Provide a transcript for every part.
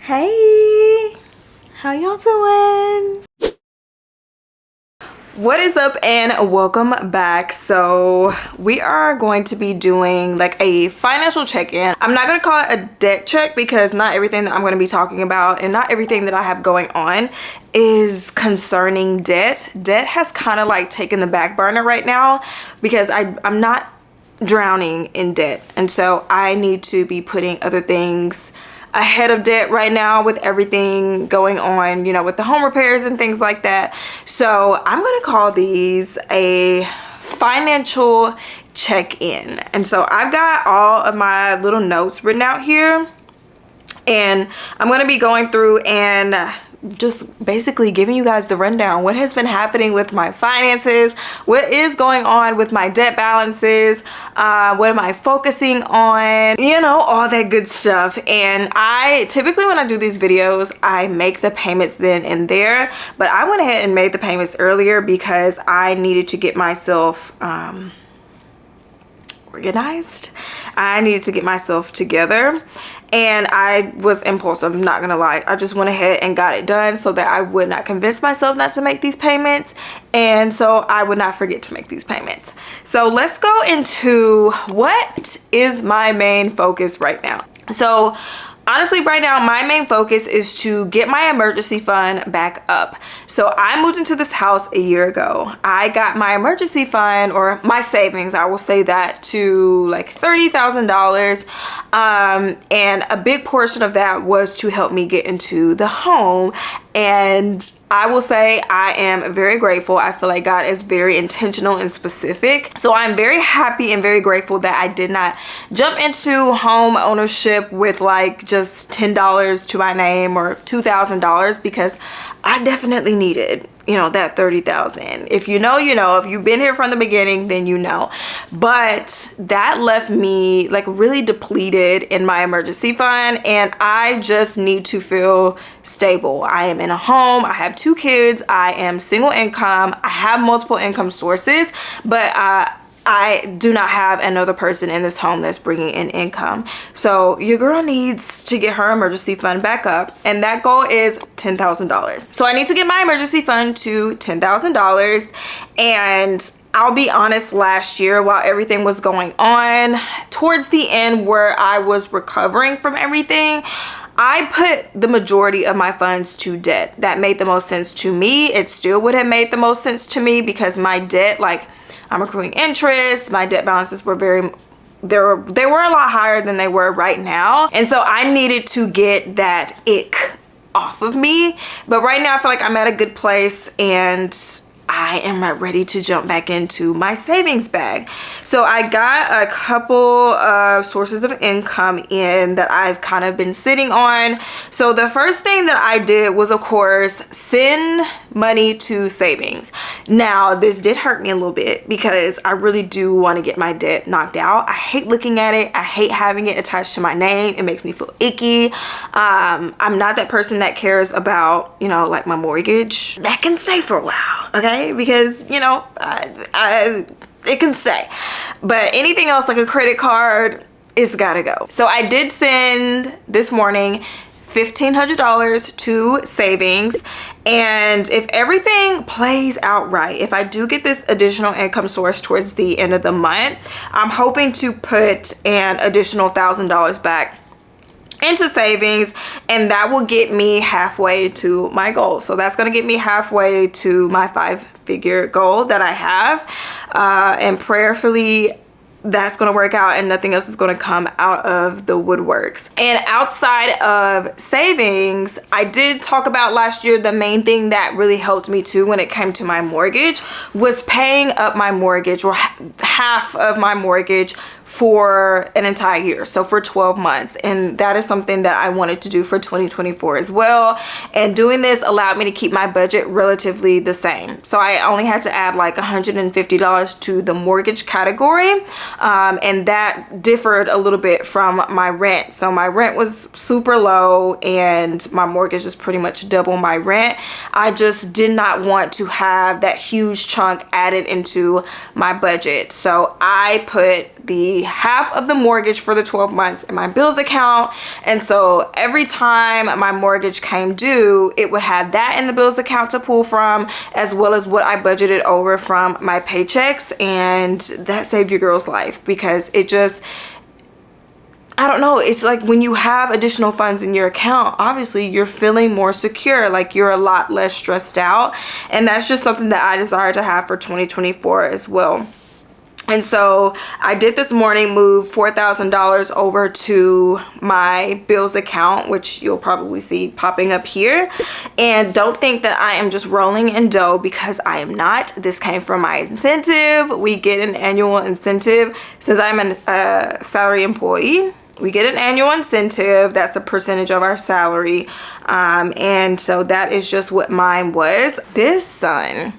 Hey, how y'all doing? What is up and welcome back. So we are going to be doing like a financial check-in. I'm not going to call it a debt check because not everything that I'm going to be talking about and not everything that I have going on is concerning debt. Debt has kind of like taken the back burner right now because I'm not drowning in debt, and so I need to be putting other things ahead of debt right now with everything going on, you know, with the home repairs and things like that. So I'm gonna call these a financial check-in. And so I've got all of my little notes written out here, and I'm gonna be going through and just basically giving you guys the rundown. What has been happening with my finances? What is going on with my debt balances? What am I focusing on? You know, all that good stuff. And I typically, when I do these videos, I make the payments then and there, but I went ahead and made the payments earlier because I needed to get myself organized. I needed to get myself together, and I was impulsive, I'm not gonna lie. I just went ahead and got it done so that I would not convince myself not to make these payments, and so I would not forget to make these payments. So let's go into what is my main focus right now. So honestly, right now, my main focus is to get my emergency fund back up. So I moved into this house a year ago. I got my emergency fund, or my savings, I will say that, to like $30,000. And a big portion of that was to help me get into the home. And I will say I am very grateful. I feel like God is very intentional and specific. So I'm very happy and very grateful that I did not jump into home ownership with like just $10 to my name or $2,000, because I definitely needed, you know, that 30,000. If you know, you know. If you've been here from the beginning, then you know. But that left me like really depleted in my emergency fund, and I just need to feel stable. I am in a home. I have 2 kids. I am single income. I have multiple income sources, but I do not have another person in this home that's bringing in income. So your girl needs to get her emergency fund back up, and that goal is $10,000. So I need to get my emergency fund to $10,000. And I'll be honest, last year, while everything was going on, towards the end where I was recovering from everything, I put the majority of my funds to debt. That made the most sense to me. It still would have made the most sense to me because my debt, like, I'm accruing interest. My debt balances were they were a lot higher than they were right now. And so I needed to get that ick off of me. But right now I feel like I'm at a good place, and I am ready to jump back into my savings bag. So I got a couple of sources of income in that I've kind of been sitting on. So the first thing that I did was, of course, send money to savings. Now, this did hurt me a little bit because I really do want to get my debt knocked out. I hate looking at it. I hate having it attached to my name. It makes me feel icky. I'm not that person that cares about, you know, like my mortgage. That can stay for a while, okay? Because, you know, it can stay. But anything else, like a credit card, it's gotta go. So I did send this morning $1,500 to savings, and if everything plays out right, if I do get this additional income source towards the end of the month, I'm hoping to put an additional $1,000 back into savings, and that will get me halfway to my goal. So that's going to get me halfway to my 5-figure goal that I have, and prayerfully that's going to work out and nothing else is going to come out of the woodworks. And outside of savings, I did talk about last year, the main thing that really helped me too when it came to my mortgage was paying up my mortgage, or half of my mortgage, for an entire year, so for 12 months. And that is something that I wanted to do for 2024 as well. And doing this allowed me to keep my budget relatively the same. So I only had to add like $150 to the mortgage category, and that differed a little bit from my rent. So my rent was super low and my mortgage is pretty much double my rent. I just did not want to have that huge chunk added into my budget, so I put the be half of the mortgage for the 12 months in my bills account. And so every time my mortgage came due, it would have that in the bills account to pull from, as well as what I budgeted over from my paychecks. And that saved your girl's life, because it just, I don't know, it's like when you have additional funds in your account, obviously you're feeling more secure, like you're a lot less stressed out. And that's just something that I desire to have for 2024 as well. And so I did this morning move $4,000 over to my bills account, which you'll probably see popping up here. And don't think that I am just rolling in dough, because I am not. This came from my incentive. We get an annual incentive. Since I'm a salary employee, we get an annual incentive. That's a percentage of our salary. And so that is just what mine was. This son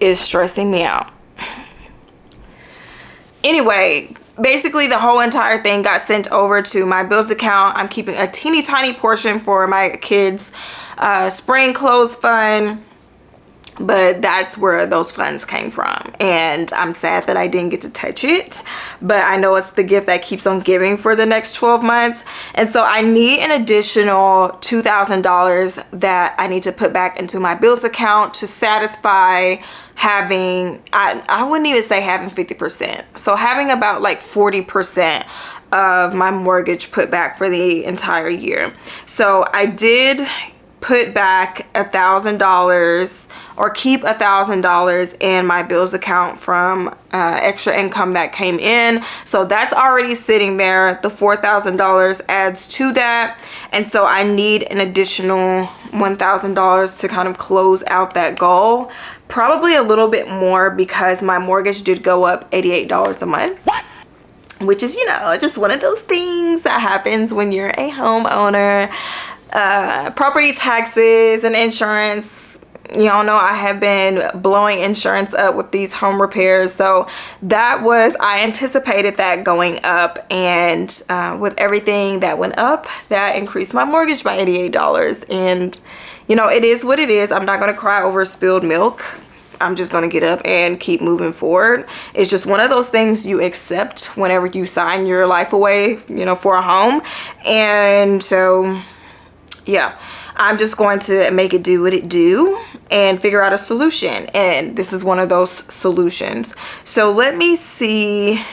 is stressing me out. Anyway, basically the whole entire thing got sent over to my bills account. I'm keeping a teeny tiny portion for my kids' spring clothes fund, but that's where those funds came from. And I'm sad that I didn't get to touch it, but I know it's the gift that keeps on giving for the next 12 months. And so I need an additional $2,000 that I need to put back into my bills account to satisfy having, I wouldn't even say having 50%. So having about like 40% of my mortgage put back for the entire year. So I did put back $1,000, or keep $1,000 in my bills account from extra income that came in. So that's already sitting there. The $4,000 adds to that. And so I need an additional $1,000 to kind of close out that goal. Probably a little bit more, because my mortgage did go up $88 a month. What? Which is, you know, just one of those things that happens when you're a homeowner. Property taxes and insurance, y'all know I have been blowing insurance up with these home repairs. So that was, I anticipated that going up, and with everything that went up, that increased my mortgage by $88. And you know, it is what it is. I'm not going to cry over spilled milk. I'm just going to get up and keep moving forward. It's just one of those things you accept whenever you sign your life away, you know, for a home. And so yeah, I'm just going to make it do what it do and figure out a solution. And this is one of those solutions. So let me see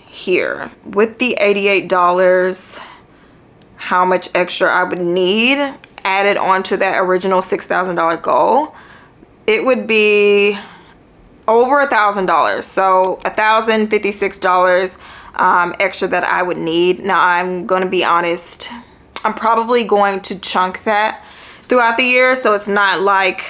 here with the $88, how much extra I would need added onto that original $6,000 goal. It would be over $1,000. So $1,056 extra that I would need. Now I'm going to be honest, I'm probably going to chunk that throughout the year. So it's not like,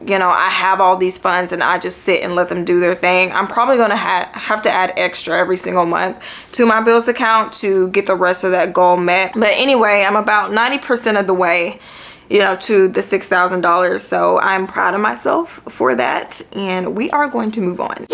you know, I have all these funds and I just sit and let them do their thing. I'm probably going to have to add extra every single month to my bills account to get the rest of that goal met. But anyway, I'm about 90% of the way, you know, to the $6,000. So I'm proud of myself for that. And we are going to move on.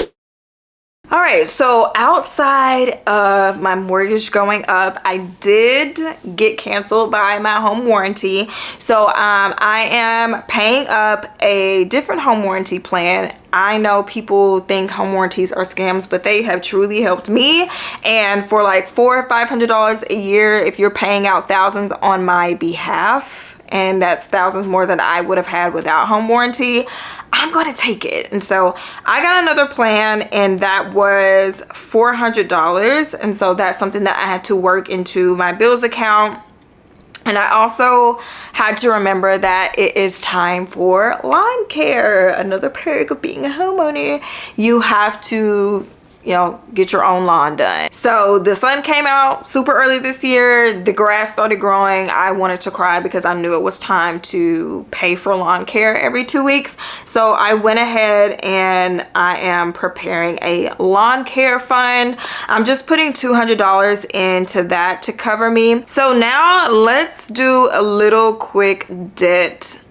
All right, so outside of my mortgage going up, I did get canceled by my home warranty. So I am paying up a different home warranty plan. I know people think home warranties are scams, but they have truly helped me. And for like $400 or $500 a year, if you're paying out thousands on my behalf, and that's thousands more than I would have had without home warranty, I'm going to take it. And so I got another plan, and that was $400. And so that's something that I had to work into my bills account. And I also had to remember that it is time for lawn care. Another perk of being a homeowner. You have to, you know, get your own lawn done. So the sun came out super early this year. The grass started growing. I wanted to cry because I knew it was time to pay for lawn care every 2 weeks. So I went ahead and I am preparing a lawn care fund. I'm just putting $200 into that to cover me. So now let's do a little quick debt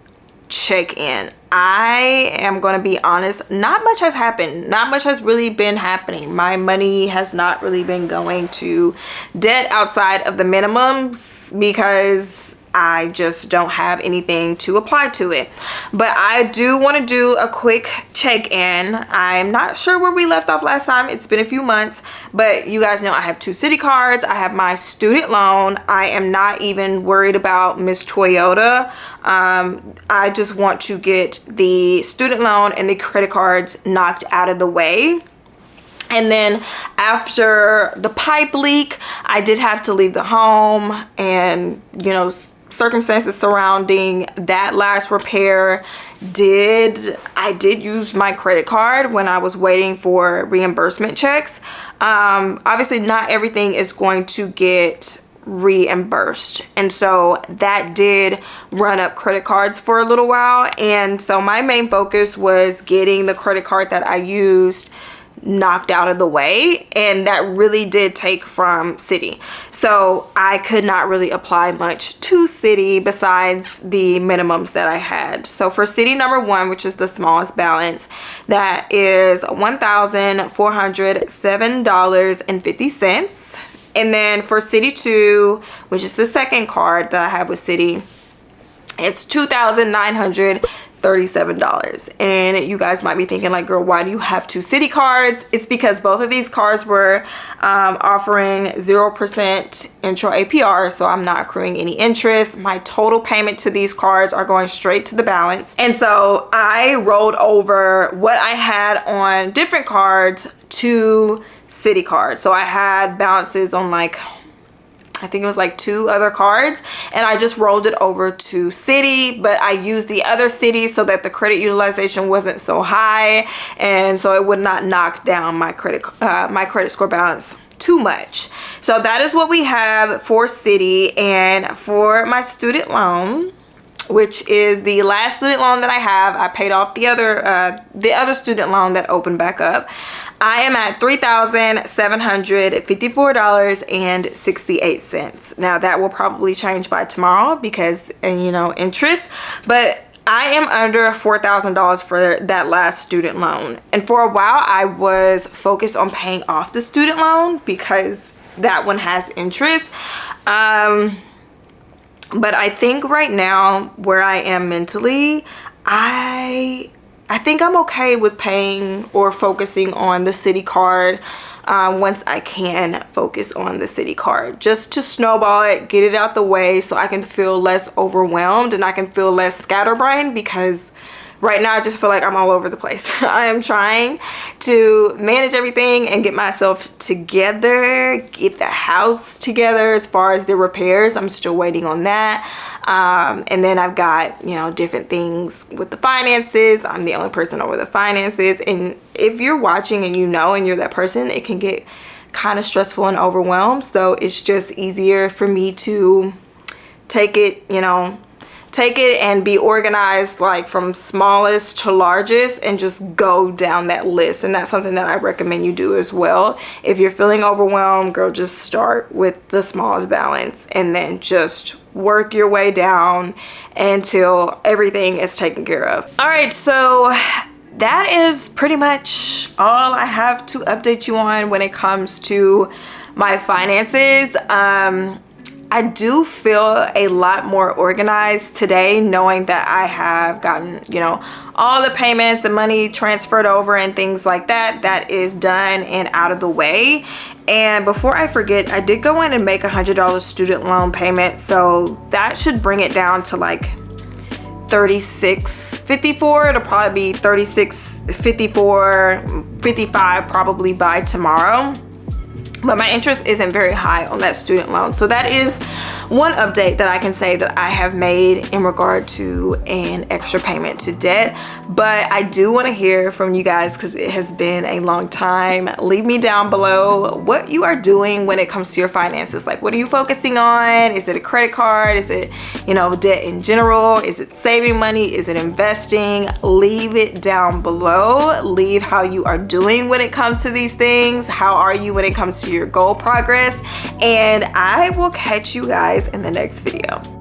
check-in. I am going to be honest, not much has happened. Not much has really been happening. My money has not really been going to debt outside of the minimums, because I just don't have anything to apply to it. But I do want to do a quick check-in. I'm not sure where we left off last time. It's been a few months, but you guys know I have 2 Citi cards. I have my student loan. I am not even worried about Miss Toyota. I just want to get the student loan and the credit cards knocked out of the way. And then after the pipe leak, I did have to leave the home, and you know, circumstances surrounding that last repair I did use my credit card when I was waiting for reimbursement checks. Obviously not everything is going to get reimbursed, and so that did run up credit cards for a little while. And so my main focus was getting the credit card that I used knocked out of the way, and that really did take from Citi. So I could not really apply much to Citi besides the minimums that I had. So for Citi number 1, which is the smallest balance, that is $1,407.50. And then for Citi 2, which is the second card that I have with Citi, it's $2,937. And you guys might be thinking like, girl, why do you have 2 Citi cards? It's because both of these cards were offering 0% intro APR, so I'm not accruing any interest. My total payment to these cards are going straight to the balance. And so I rolled over what I had on different cards to Citi cards. So I had balances on like, I think it was like 2 other cards, and I just rolled it over to Citi, but I used the other Citi so that the credit utilization wasn't so high, and so it would not knock down my credit score balance too much. So that is what we have for Citi. And for my student loan, which is the last student loan that I have, I paid off the other student loan that opened back up. I am at $3,754.68. Now that will probably change by tomorrow because, you know, interest, but I am under $4,000 for that last student loan. And for a while I was focused on paying off the student loan because that one has interest. But I think right now where I am mentally, I think I'm okay with paying or focusing on the Citi card once I can focus on the Citi card, just to snowball it, get it out the way so I can feel less overwhelmed and I can feel less scatterbrained, because right now I just feel like I'm all over the place. I am trying to manage everything and get myself together, get the house together as far as the repairs. I'm still waiting on that. And then I've got, you know, different things with the finances. I'm the only person over the finances. And if you're watching and you know, and you're that person, it can get kind of stressful and overwhelmed. So it's just easier for me to take it, you know, take it and be organized, like from smallest to largest, and just go down that list. And that's something that I recommend you do as well. If you're feeling overwhelmed, girl, just start with the smallest balance and then just work your way down until everything is taken care of. All right, so that is pretty much all I have to update you on when it comes to my finances. I do feel a lot more organized today, knowing that I have gotten, you know, all the payments and money transferred over and things like that. That is done and out of the way. And before I forget, I did go in and make $100 student loan payment, so that should bring it down to like $36.54. It'll probably be $36.54, $55 probably by tomorrow. But my interest isn't very high on that student loan. So that is one update that I can say that I have made in regard to an extra payment to debt. But I do want to hear from you guys because it has been a long time. Leave me down below what you are doing when it comes to your finances. Like, what are you focusing on? Is it a credit card? Is it, you know, debt in general? Is it saving money? Is it investing? Leave it down below. Leave how you are doing when it comes to these things. How are you when it comes to your goal progress? And I will catch you guys in the next video.